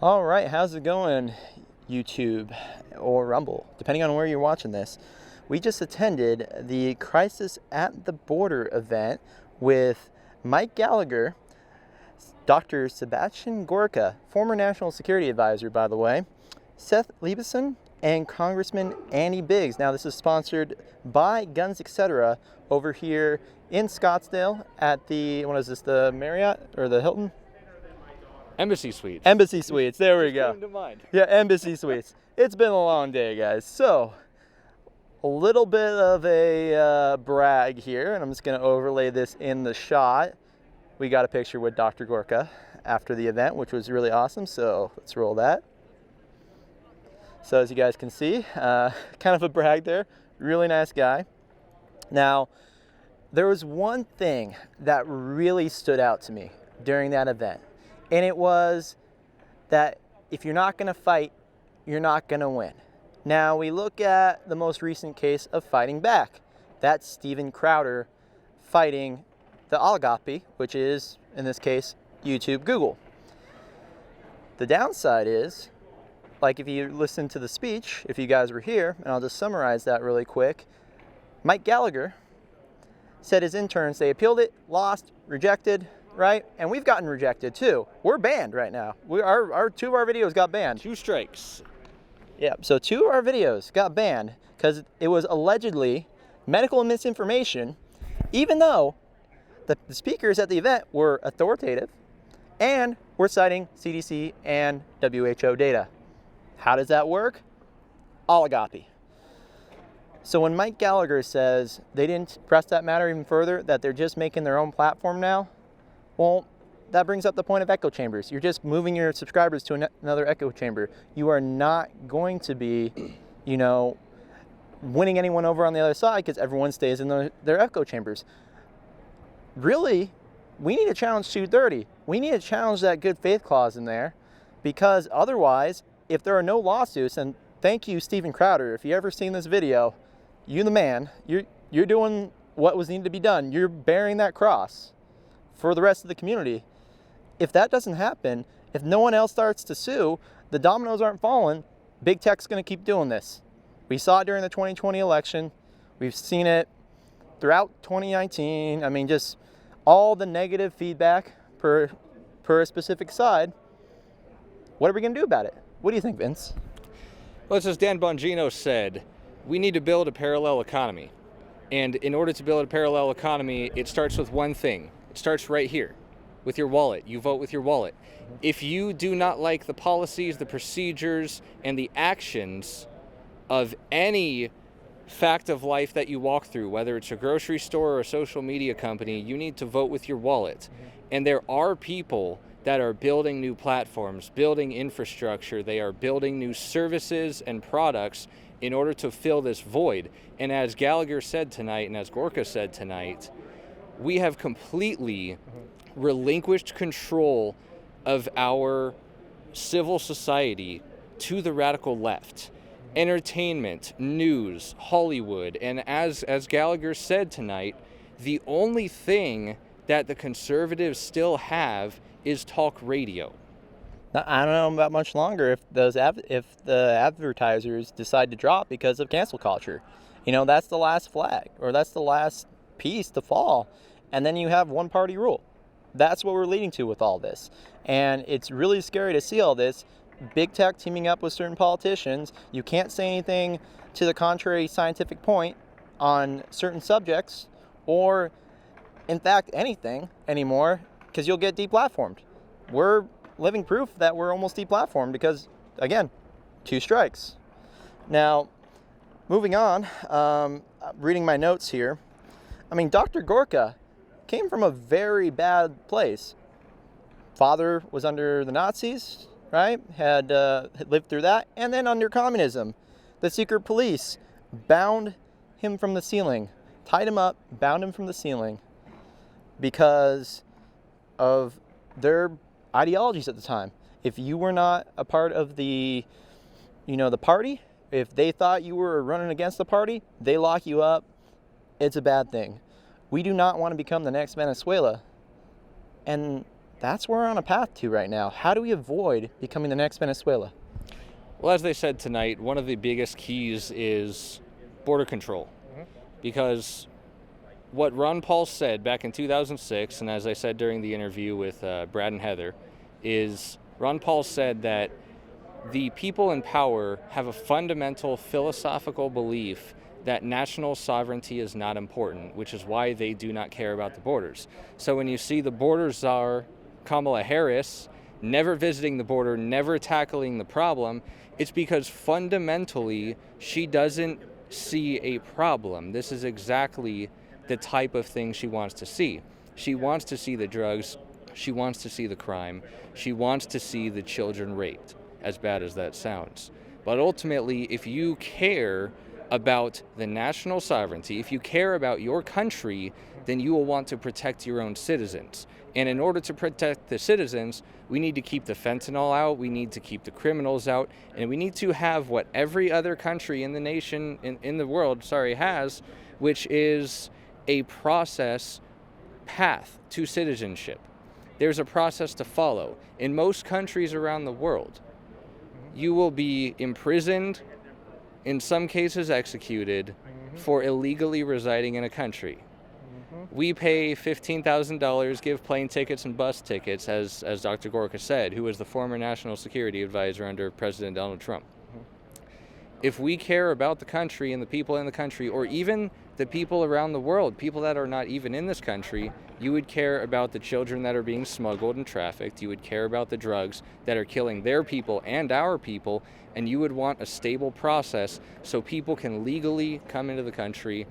All right, how's it going, YouTube or Rumble, depending on where you're watching this? We just attended the Crisis at the Border event with Mike Gallagher, Dr. Sebastian Gorka, former National Security Advisor, by the way, Seth Leibson, and Congressman Andy Biggs. Now, this is sponsored by Guns Etc. over here in Scottsdale at the, what is this, the Marriott or the Hilton? Embassy Suites. Embassy Suites, there we go. Came to mind. Yeah, Embassy Suites. It's been a long day, guys. So, a little bit of a brag here, and I'm just going to overlay this in the shot. We got a picture with Dr. Gorka after the event, which was really awesome, so let's roll that. So as you guys can see, kind of a brag there. Really nice guy. Now, there was one thing that really stood out to me during that event. And it was that if you're not going to fight, you're not going to win. Now, we look at the most recent case of fighting back. That's Steven Crowder fighting the oligarchy, which is, in this case, YouTube, Google. The downside is, like if you listen to the speech, if you guys were here, and I'll just summarize that really quick, Mike Gallagher said his interns, they appealed it, lost, rejected, right? And we've gotten rejected too. We're banned right now. Our two of our videos got banned. 2 strikes. Yeah, so 2 of our videos got banned because it was allegedly medical misinformation, even though the speakers at the event were authoritative and were citing CDC and WHO data. How does that work? Oligarchy. So when Mike Gallagher says they didn't press that matter even further, that they're just making their own platform now, well, that brings up the point of echo chambers. You're just moving your subscribers to another echo chamber. You are not going to be, winning anyone over on the other side because everyone stays in their echo chambers. Really, we need to challenge 230. We need to challenge that good faith clause in there, because otherwise, if there are no lawsuits, and thank you, Steven Crowder, if you ever seen this video, you the man, you're doing what was needed to be done. You're bearing that cross for the rest of the community. If that doesn't happen, if no one else starts to sue, the dominoes aren't falling. Big tech's going to keep doing this. We saw it during the 2020 election. We've seen it throughout 2019. I mean, just all the negative feedback per a specific side. What are we going to do about it? What do you think, Vince? Well, it's as Dan Bongino said, we need to build a parallel economy. And in order to build a parallel economy, it starts with one thing. It starts right here, with your wallet. You vote with your wallet. If you do not like the policies, the procedures, and the actions of any fact of life that you walk through, whether it's a grocery store or a social media company, you need to vote with your wallet. And there are people that are building new platforms, building infrastructure. They are building new services and products in order to fill this void. And as Gallagher said tonight, and as Gorka said tonight, we have completely relinquished control of our civil society to the radical left. Entertainment, news, Hollywood, and as Gallagher said tonight, the only thing that the conservatives still have is talk radio. Now, I don't know about much longer if the advertisers decide to drop because of cancel culture. That's the last flag, or that's the last piece to fall, and then you have one party rule. That's what we're leading to with all this, and it's really scary to see all this. Big tech teaming up with certain politicians. You can't say anything to the contrary scientific point on certain subjects, or in fact anything anymore, because you'll get deplatformed. We're living proof that we're almost deplatformed because, again, 2 strikes. Now, moving on, reading my notes here. I mean, Dr. Gorka came from a very bad place. Father was under the Nazis, right? Had lived through that, and then under communism. The secret police bound him from the ceiling, tied him up, bound him from the ceiling because of their ideologies at the time. If you were not a part of the party, if they thought you were running against the party, they lock you up. It's a bad thing. We do not want to become the next Venezuela. And that's where we're on a path to right now. How do we avoid becoming the next Venezuela? Well, as they said tonight, one of the biggest keys is border control. Because what Ron Paul said back in 2006, and as I said during the interview with Brad and Heather, is Ron Paul said that the people in power have a fundamental philosophical belief that national sovereignty is not important, which is why they do not care about the borders. So when you see the border czar, Kamala Harris, never visiting the border, never tackling the problem, it's because fundamentally she doesn't see a problem. This is exactly the type of thing she wants to see. She wants to see the drugs, she wants to see the crime, she wants to see the children raped, as bad as that sounds. But ultimately, if you care about the national sovereignty, if you care about your country, then you will want to protect your own citizens. And in order to protect the citizens, we need to keep the fentanyl out, we need to keep the criminals out, and we need to have what every other country in the nation, in the world, has, which is a process path to citizenship. There's a process to follow. In most countries around the world, you will be imprisoned, in some cases executed, for illegally residing in a country. We pay $15,000, give plane tickets and bus tickets, as Dr. Gorka said, who was the former national security advisor under President Donald Trump. If we care about the country and the people in the country, or even the people around the world, people that are not even in this country, you would care about the children that are being smuggled and trafficked, you would care about the drugs that are killing their people and our people, and you would want a stable process so people can legally come into the country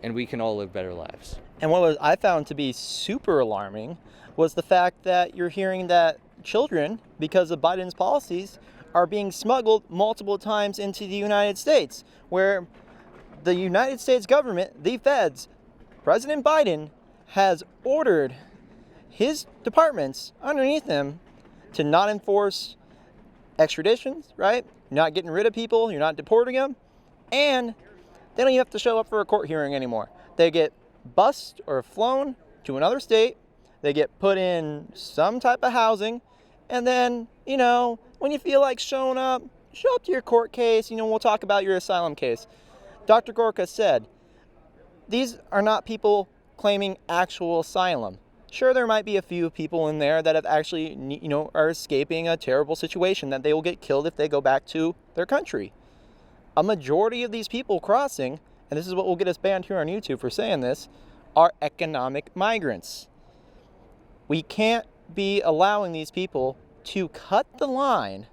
and we can all live better lives. And what I found to be super alarming was the fact that you're hearing that children, because of Biden's policies, are being smuggled multiple times into the United States, where the United States government, the feds, President Biden, has ordered his departments underneath him to not enforce extraditions, right? You're not getting rid of people, you're not deporting them, and they don't even have to show up for a court hearing anymore. They get bused or flown to another state, they get put in some type of housing, and then, when you feel like showing up, show up to your court case, we'll talk about your asylum case. Dr. Gorka said, these are not people claiming actual asylum. Sure, there might be a few people in there that have actually, are escaping a terrible situation that they will get killed if they go back to their country. A majority of these people crossing, and this is what will get us banned here on YouTube for saying this, are economic migrants. We can't be allowing these people to cut the line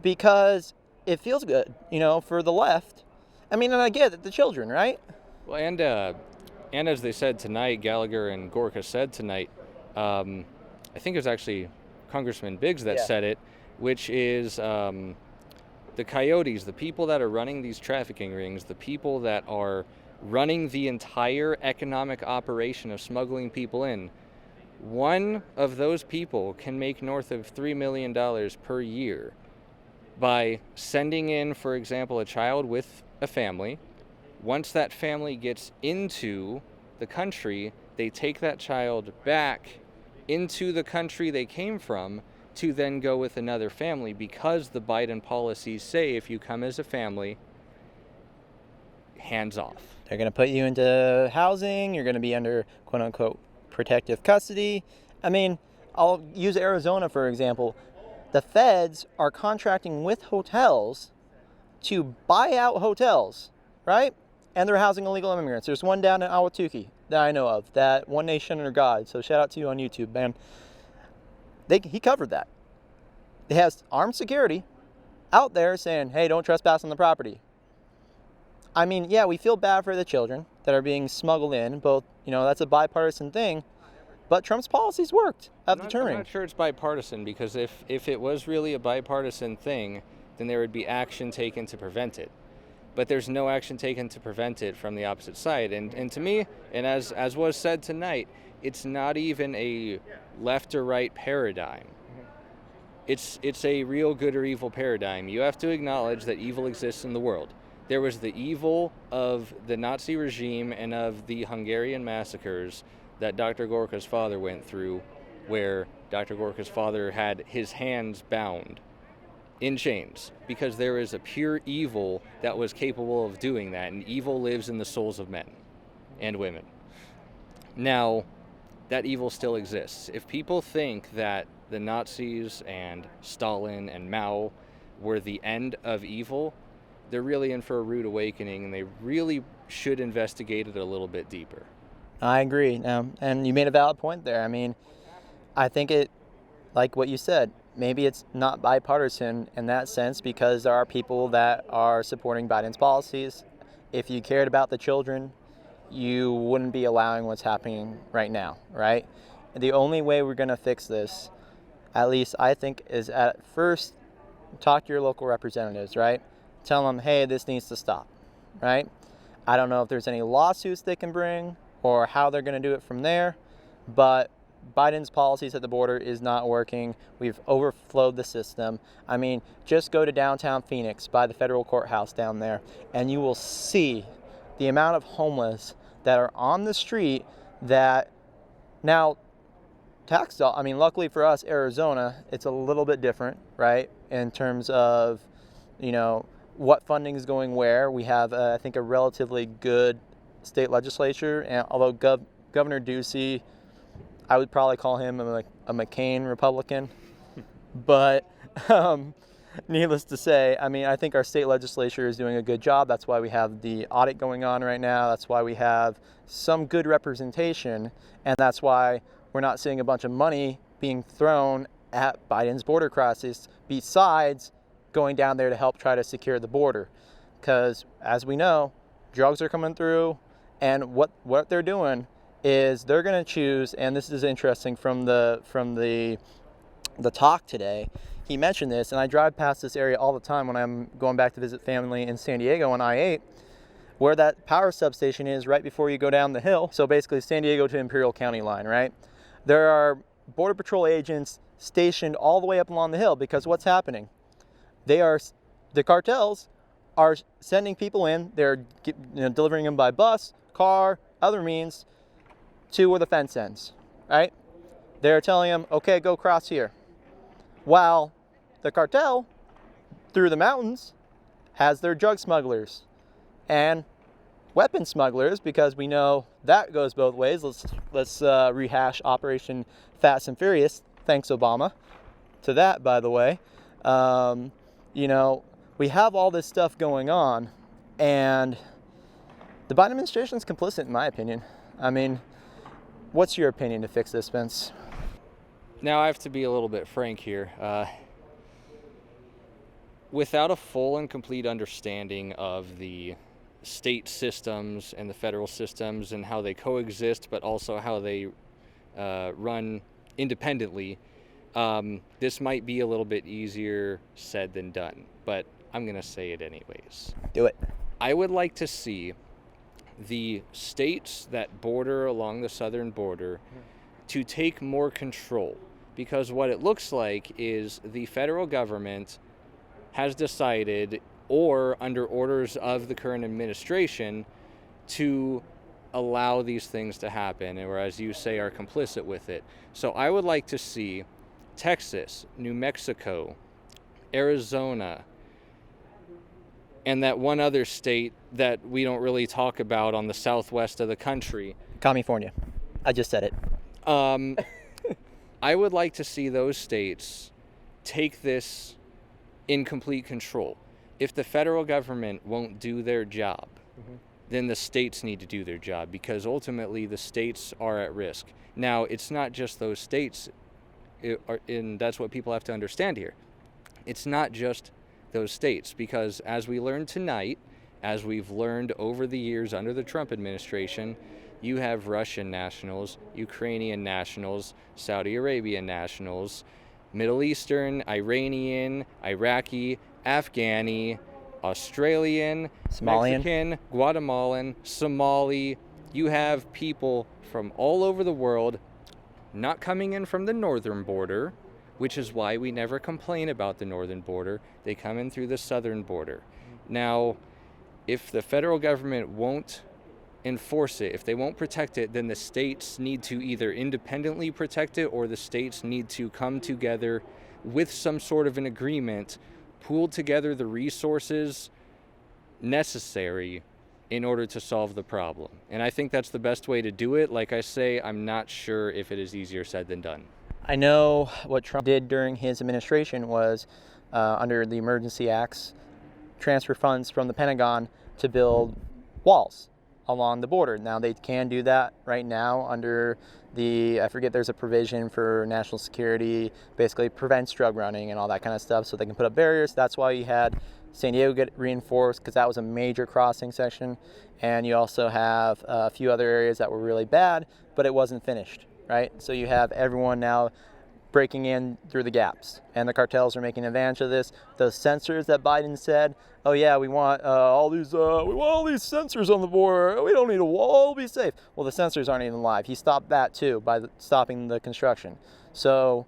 because it feels good, for the left. I mean, and I get it, the children, right? Well, and as they said tonight, Gallagher and Gorka said tonight, I think it was actually Congressman Biggs that said it, which is the coyotes, the people that are running these trafficking rings, the people that are running the entire economic operation of smuggling people in, one of those people can make north of $3 million per year by sending in, for example, a child with a family. Once that family gets into the country, they take that child back into the country they came from to then go with another family, because the Biden policies say if you come as a family, hands off. They're going to put you into housing, you're going to be under quote-unquote protective custody. I mean, I'll use Arizona for example. The feds are contracting with hotels to buy out hotels, right? And they're housing illegal immigrants. There's one down in Ahwatukee that I know of, that One Nation Under God. So shout out to you on YouTube, man. He covered that. It has armed security out there saying, hey, don't trespass on the property. I mean, yeah, we feel bad for the children that are being smuggled in. Both, that's a bipartisan thing. But Trump's policies worked of deterring. I'm not sure it's bipartisan, because if it was really a bipartisan thing, then there would be action taken to prevent it. But there's no action taken to prevent it from the opposite side. And to me, and as was said tonight, it's not even a left or right paradigm. It's a real good or evil paradigm. You have to acknowledge that evil exists in the world. There was the evil of the Nazi regime and of the Hungarian massacres that Dr. Gorka's father went through where Dr. Gorka's father had his hands bound in chains, because there is a pure evil that was capable of doing that, and evil lives in the souls of men and women. Now, that evil still exists. If people think that the Nazis and Stalin and Mao were the end of evil, they're really in for a rude awakening, and they really should investigate it a little bit deeper. I agree. And you made a valid point there. I mean, I think it, like what you said, maybe it's not bipartisan in that sense because there are people that are supporting Biden's policies. If you cared about the children, you wouldn't be allowing what's happening right now, right? The only way we're going to fix this, at least I think, is at first talk to your local representatives, right? Tell them, hey, this needs to stop, right? I don't know if there's any lawsuits they can bring or how they're going to do it from there, but Biden's policies at the border is not working. We've overflowed the system. I mean, just go to downtown Phoenix by the federal courthouse down there, and you will see the amount of homeless that are on the street that now luckily for us, Arizona, it's a little bit different, right? In terms of, what funding is going where. We have, I think, a relatively good state legislature, and although Governor Ducey, I would probably call him a McCain Republican. But needless to say, I mean, I think our state legislature is doing a good job. That's why we have the audit going on right now. That's why we have some good representation. And that's why we're not seeing a bunch of money being thrown at Biden's border crisis besides going down there to help try to secure the border. Because as we know, drugs are coming through, and what they're doing is they're going to choose, and this is interesting from the talk today. He mentioned this, and I drive past this area all the time when I'm going back to visit family in San Diego on I-8, where that power substation is right before you go down the hill. So basically San Diego to Imperial County line, right? There are Border Patrol agents stationed all the way up along the hill because what's happening? The cartels are sending people in. They're delivering them by bus, car, other means to where the fence ends, right? They're telling them, okay, go cross here. While the cartel, through the mountains, has their drug smugglers and weapon smugglers, because we know that goes both ways. Let's rehash Operation Fast and Furious. Thanks, Obama, to that, by the way. We have all this stuff going on, and the Biden administration is complicit, in my opinion. I mean, what's your opinion to fix this, Vince? Now, I have to be a little bit frank here. Without a full and complete understanding of the state systems and the federal systems and how they coexist, but also how they run independently, this might be a little bit easier said than done, but I'm going to say it anyways. Do it. I would like to see the states that border along the southern border to take more control, because what it looks like is the federal government has decided, or under orders of the current administration, to allow these things to happen, or as you say, are complicit with it. So I would like to see Texas, New Mexico, Arizona, and that one other state that we don't really talk about on the southwest of the country. California. I just said it. I would like to see those states take this in complete control. If the federal government won't do their job, then the states need to do their job, because ultimately the states are at risk. Now, it's not just those states, and that's what people have to understand here. It's not just those states, because as we learned tonight, as we've learned over the years under the Trump administration, you have Russian nationals, Ukrainian nationals, Saudi Arabian nationals, Middle Eastern, Iranian, Iraqi, Afghani, Australian, Somalian. Mexican, Guatemalan, Somali. You have people from all over the world not coming in from the northern border, which is why we never complain about the northern border. They come in through the southern border. Now, if the federal government won't enforce it. If they won't protect it, then the states need to either independently protect it, or the states need to come together with some sort of an agreement, pool together the resources necessary in order to solve the problem. And I think that's the best way to do it. Like I say, I'm not sure if it is easier said than done. I know what Trump did during his administration was, under the emergency acts, transfer funds from the Pentagon to build walls along the border. Now they can do that right now under I forget, there's a provision for national security, basically prevents drug running and all that kind of stuff, so they can put up barriers. That's why you had San Diego get reinforced, because that was a major crossing section. And you also have a few other areas that were really bad, but it wasn't finished, right? So you have everyone now breaking in through the gaps, and the cartels are making advantage of this. Those sensors that Biden said, oh yeah, we want all these sensors on the border. We don't need a wall. We'll be safe. Well, the sensors aren't even live. He stopped that too by stopping the construction. So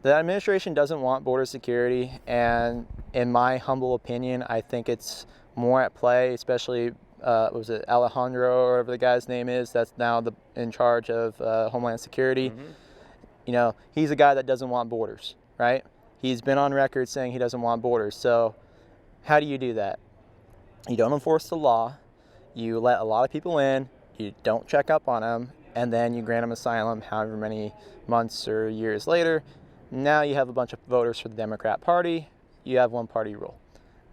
the administration doesn't want border security, and in my humble opinion, I think it's more at play, especially was it Alejandro or whatever the guy's name is that's now in charge of Homeland Security. Mm-hmm. You know, he's a guy that doesn't want borders, right? He's been on record saying he doesn't want borders. So how do you do that? You don't enforce the law. You let a lot of people in. You don't check up on them. And then you grant them asylum however many months or years later. Now you have a bunch of voters for the Democrat Party. You have one party rule.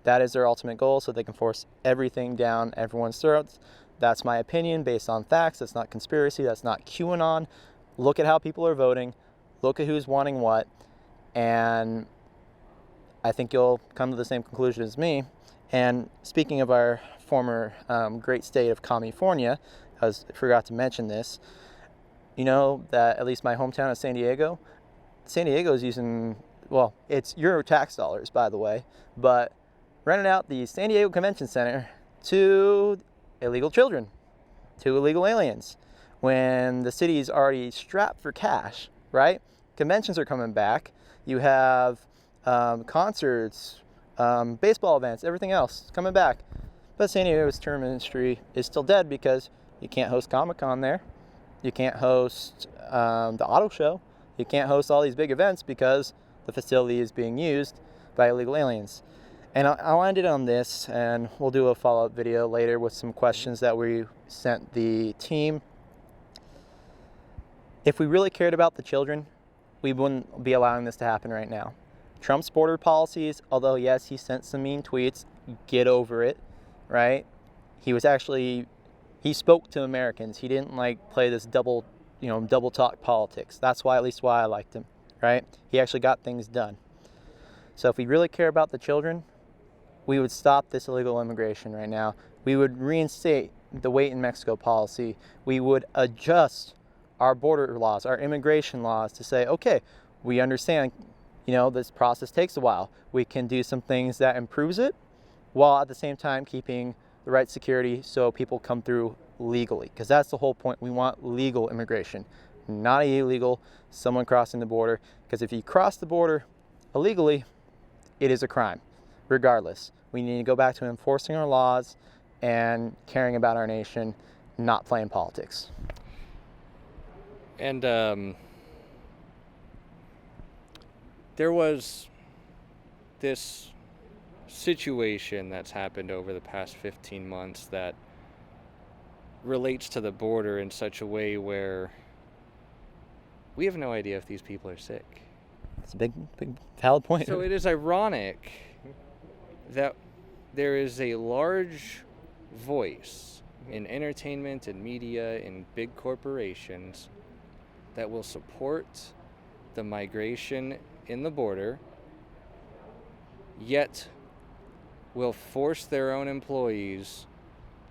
That is their ultimate goal, so they can force everything down everyone's throats. That's my opinion based on facts. That's not conspiracy. That's not QAnon. Look at how people are voting, look at who's wanting what, and I think you'll come to the same conclusion as me. And speaking of our former great state of California, I forgot to mention this, you know that at least my hometown of San Diego is using, well, it's your tax dollars, by the way, but renting out the San Diego Convention Center to illegal children, to illegal aliens. When the city's already strapped for cash, right? Conventions are coming back. You have concerts, baseball events, everything else coming back. But San Diego's tourism industry is still dead because you can't host Comic-Con there. You can't host the auto show. You can't host all these big events because the facility is being used by illegal aliens. And I'll end it on this, and we'll do a follow-up video later with some questions that we sent the team. If we really cared about the children, we wouldn't be allowing this to happen right now. Trump's border policies, although yes, he sent some mean tweets, get over it, right? He spoke to Americans. He didn't play this double talk politics. That's why, at least why I liked him, right? He actually got things done. So if we really care about the children, we would stop this illegal immigration right now. We would reinstate the wait in Mexico policy. We would adjust our border laws, our immigration laws to say, okay, we understand, this process takes a while. We can do some things that improves it while at the same time keeping the right security so people come through legally. Because that's the whole point. We want legal immigration, not illegal, someone crossing the border. Because if you cross the border illegally, it is a crime, regardless. We need to go back to enforcing our laws and caring about our nation, not playing politics. And there was this situation that's happened over the past 15 months that relates to the border in such a way where we have no idea if these people are sick. It's a big valid point. So it is ironic that there is a large voice in entertainment and media and big corporations that will support the migration in the border, yet will force their own employees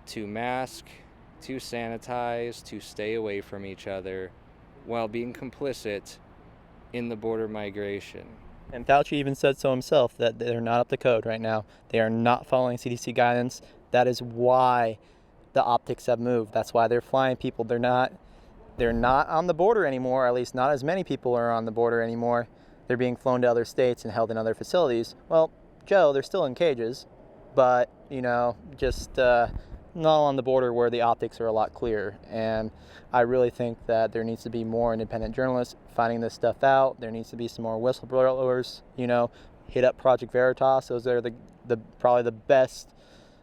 to mask, to sanitize, to stay away from each other, while being complicit in the border migration. And Fauci even said so himself, that they're not up to code right now. They are not following CDC guidance. That is why the optics have moved. That's why they're flying people. They're not on the border anymore, at least not as many people are on the border anymore. They're being flown to other states and held in other facilities. Well, Joe, they're still in cages, but, just not on the border where the optics are a lot clearer. And I really think that there needs to be more independent journalists finding this stuff out. There needs to be some more whistleblowers, you know, hit up Project Veritas. Those are the probably the best,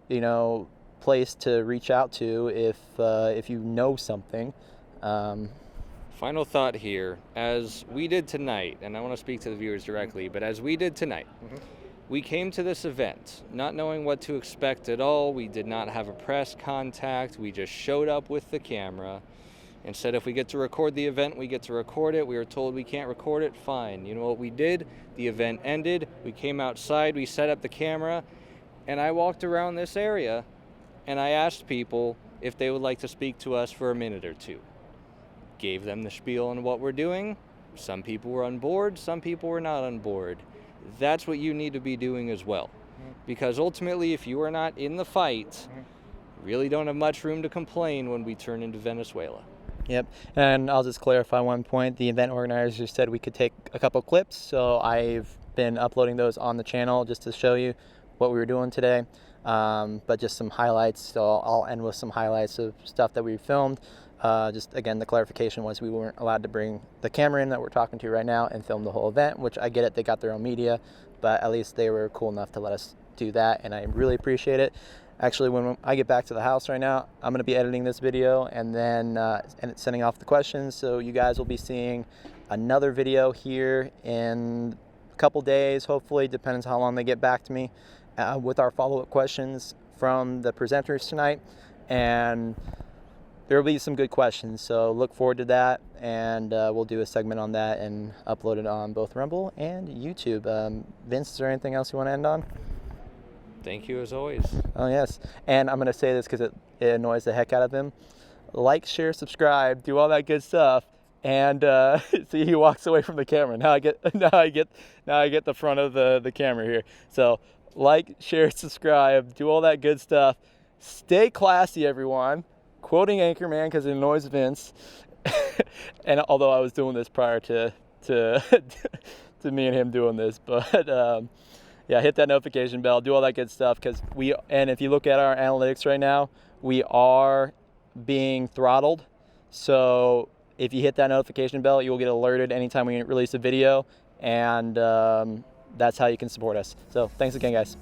you know, place to reach out to if you know something. Final thought here, as we did tonight, and I want to speak to the viewers directly, but as we did tonight, we came to this event not knowing what to expect at all. We did not have a press contact. We just showed up with the camera and said if we get to record the event, we get to record it. We were told we can't record it, fine. You know what we did? The event ended. We came outside, we set up the camera, and I walked around this area and I asked people if they would like to speak to us for a minute or two. Gave them the spiel on what we're doing. Some people were on board, some people were not on board. That's what you need to be doing as well. Because ultimately, if you are not in the fight, really don't have much room to complain when we turn into Venezuela. Yep, and I'll just clarify one point. The event organizers said we could take a couple clips, so I've been uploading those on the channel just to show you what we were doing today. But just some highlights, so I'll end with some highlights of stuff that we filmed. Just again, the clarification was we weren't allowed to bring the camera in that we're talking to right now and film the whole event, which I get it, they got their own media, but at least they were cool enough to let us do that, and I really appreciate it. Actually, when I get back to the house right now, I'm going to be editing this video and then sending off the questions, so you guys will be seeing another video here in a couple days, hopefully, depends how long they get back to me, with our follow-up questions from the presenters tonight, and there will be some good questions, so look forward to that, and we'll do a segment on that and upload it on both Rumble and YouTube. Vince, is there anything else you want to end on? Thank you as always. Oh, yes. And I'm going to say this because it annoys the heck out of him. Like, share, subscribe, do all that good stuff. And see, he walks away from the camera. Now I get the front of the camera here. So like, share, subscribe, do all that good stuff. Stay classy, everyone. Quoting Anchorman because it annoys Vince. And although I was doing this prior to to me and him doing this, but yeah, hit that notification bell, do all that good stuff, and if you look at our analytics right now, we are being throttled. So if you hit that notification bell, you will get alerted anytime we release a video, and that's how you can support us. So thanks again, guys.